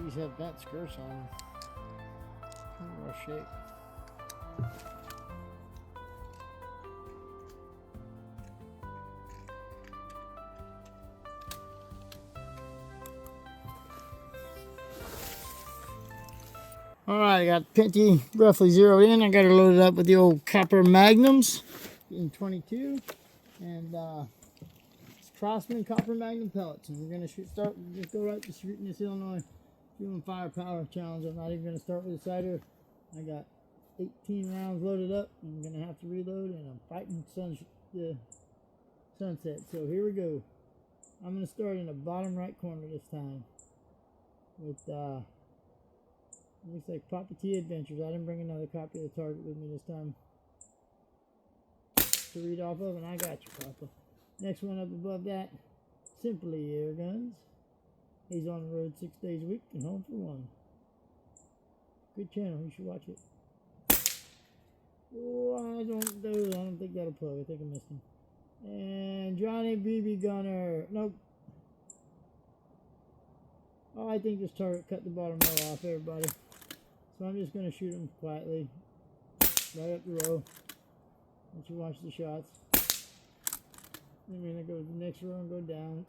These have bent skirts on them. Kind of rough shape. Alright, I got Pinty roughly zeroed in. I got her loaded up with the old copper magnums in 22. And Crossman copper magnum pellets. And we're going to just go right to shooting this Illinois Firepower challenge. I'm not even going to start with a sighter. I got 18 rounds loaded up. I'm going to have to reload, and I'm fighting the sunset. So here we go. I'm going to start in the bottom right corner this time with looks like Papa T Adventures. I didn't bring another copy of the target with me this time to read off of, and I got you, Papa. Next one up above that, Simply Airguns. He's on the road 6 days a week and home for 1. Good channel, you should watch it. Oh, I don't think that'll plug. I think I missed him. And Johnny BB Gunner. Nope. Oh, I think this target cut the bottom row off, everybody. So I'm just going to shoot him quietly. Right up the row. Let you watch the shots. Then we're going to go to the next row and go down.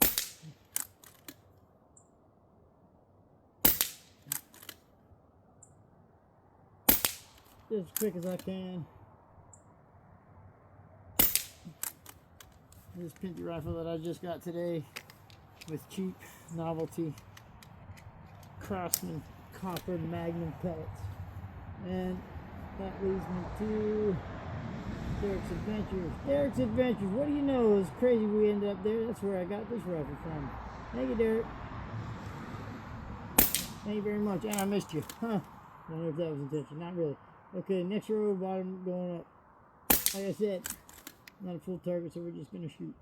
As quick as I can. This Pinty rifle that I just got today with cheap novelty Crossman copper magnum pellets. And that leads me to Derek's Adventures. Derek's Adventures, what do you know? It's crazy we ended up there. That's where I got this rifle from. Thank you, Derek. Thank you very much. And I missed you. Huh. I don't know if that was intention. Not really. Okay, next row, bottom going up. Like I said, not a full target, so we're just going to shoot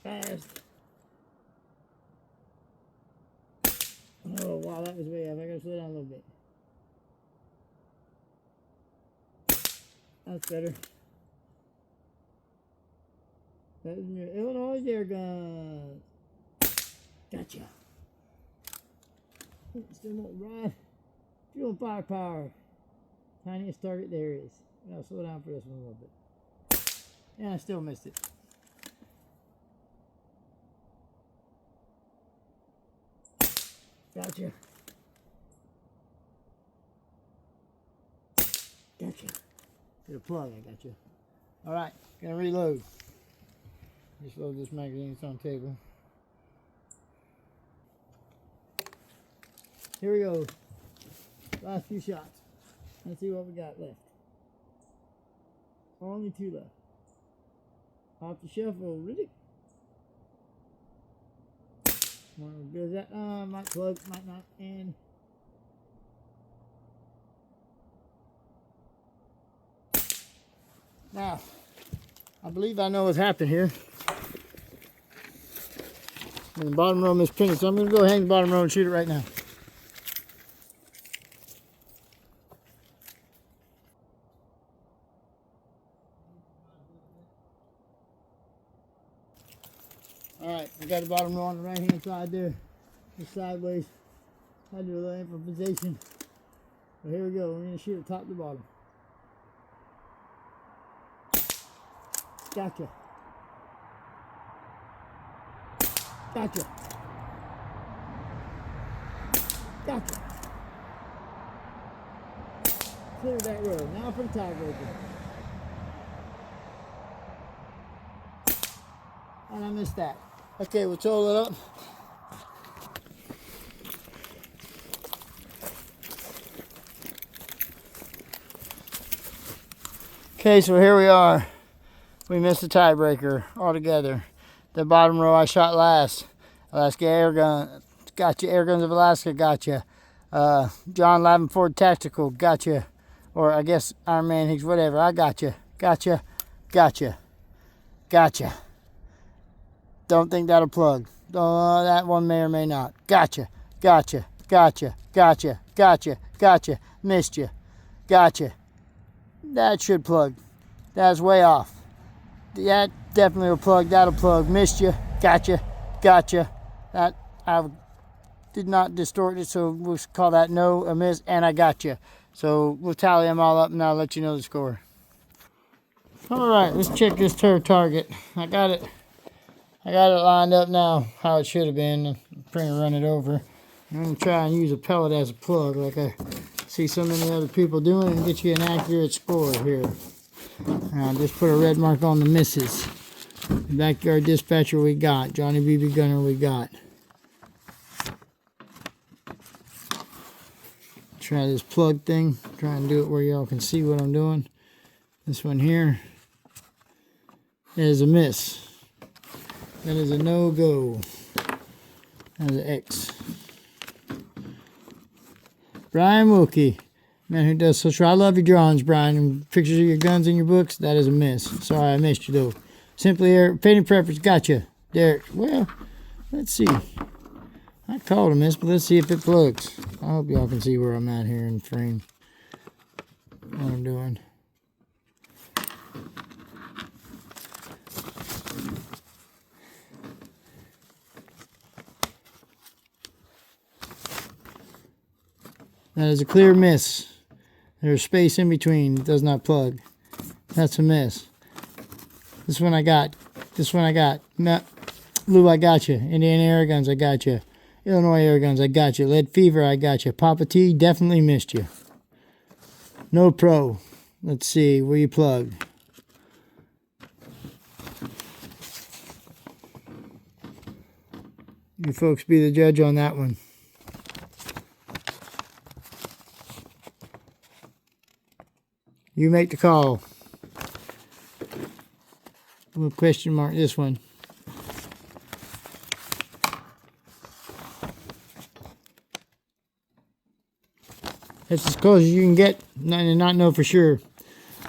fast. Oh, wow, that was way off. I got to slow down a little bit. That's better. That was your Illinois Airguns. Gotcha. Still won't ride. Fuel Firepower. Tiniest target there is. I'll slow down for this one a little bit. And I still missed it. Gotcha. Gotcha. Get a plug, I got you. Alright, gonna reload. Just load this magazine, it's on the table. Here we go. Last few shots. Let's see what we got left. Only 2 left. Off the shuffle, really? Good as that. Might plug, might not. And now, I believe I know what's happened here. In the bottom row of this Pinty, so I'm going to go ahead in the bottom row and shoot it right now. Alright, I got the bottom row on the right hand side there. Just sideways. I do a little improvisation. But here we go. We're going to shoot it top to bottom. Gotcha. Gotcha. Gotcha. Clear that row. Now for the tiebreaker. And I missed that. Okay, we'll total it up. Okay, so here we are. We missed the tiebreaker altogether. The bottom row I shot last. Alaska Airgun, gotcha. Airguns of Alaska, gotcha. John Lavenford Tactical, gotcha. Or I guess Iron Man Higgs, whatever. I gotcha. Gotcha. Gotcha. Gotcha. Don't think that'll plug. That one may or may not. Gotcha. Gotcha. Gotcha. Gotcha. Gotcha. Gotcha. Missed you. Gotcha. That should plug. That's way off. That definitely will plug. That'll plug. Missed you. Gotcha. Gotcha. did not distort it, so we'll call that no, a miss, and I got you. So we'll tally them all up and I'll let you know the score. All right, let's check this turret target. I got it lined up now how it should have been. I'm going to run it over. I'm going to try and use a pellet as a plug like I see so many other people doing and get you an accurate score here. I'll just put a red mark on the misses. The backyard dispatcher we got. Johnny BB Gunner we got. Try this plug thing. Try and do it where y'all can see what I'm doing. This one here is a miss. That is a no-go. That is an X. Brian Wilkie, man who does social. I love your drawings, Brian, and pictures of your guns in your books. That is a miss. Sorry, I missed you, though. Simply Air, Painting Preference, gotcha. Derek, well, let's see. I called a miss, but let's see if it plugs. I hope y'all can see where I'm at here in frame. What I'm doing. That is a clear miss. There's space in between. It does not plug. That's a miss. This one I got. This one I got. No, Lou, I got you. Indiana Airguns, I got you. Illinois Airguns, I got you. Lead Fever, I got you. Papa T, definitely missed you. No Pro. Let's see where you plug. You folks be the judge on that one. You make the call. We'll question mark this one. That's as close as you can get and not know for sure.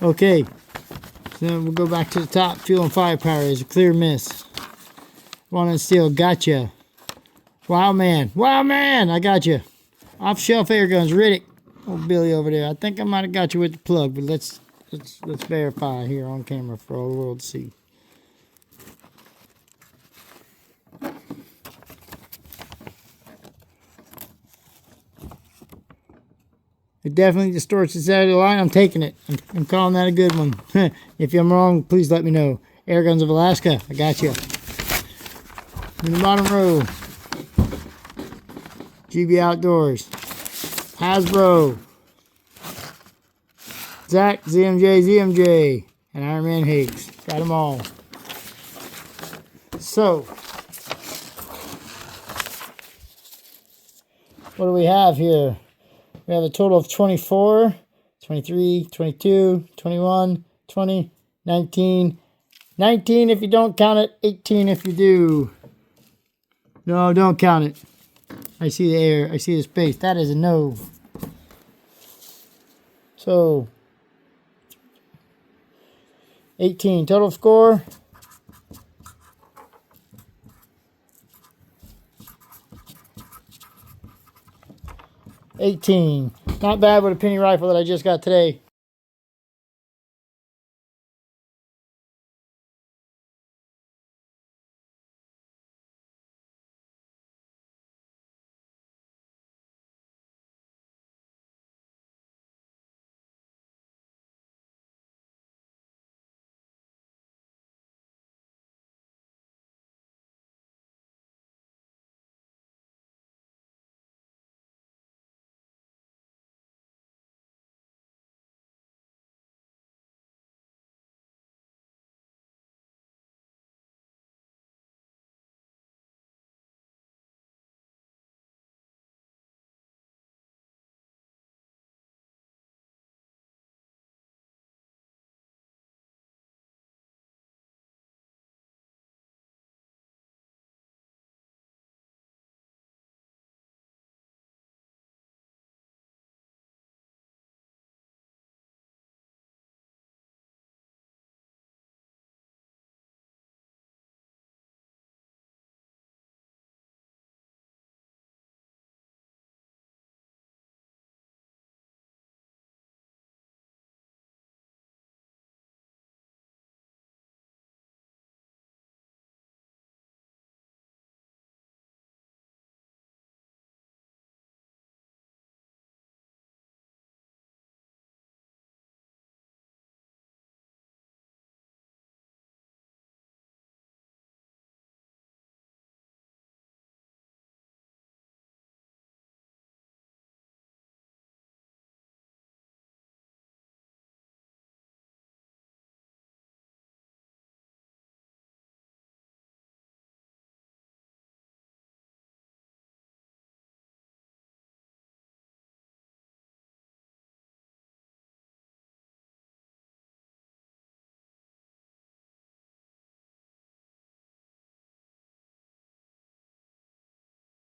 Okay. So then we'll go back to the top. Fuel and Firepower is a clear miss. One and Steel, gotcha. Wow man. Wow man, I got you. Off shelf air guns, Riddick. Oh, Billy over there. I think I might have got you with the plug, but let's verify here on camera for all the world to see. It definitely distorts the side of the line. I'm taking it. I'm calling that a good one. If I'm wrong, please let me know. Airguns of Alaska, I got you. In the bottom row, GB Outdoors. Hasbro, Zach, ZMJ, and Iron Man Higgs. Got them all. So, what do we have here? We have a total of 24, 23, 22, 21, 20, 19. 19 if you don't count it, 18 if you do. No, don't count it. I see the air. I see the space. That is a no. So, 18. Total score. 18. Not bad with a penny rifle that I just got today.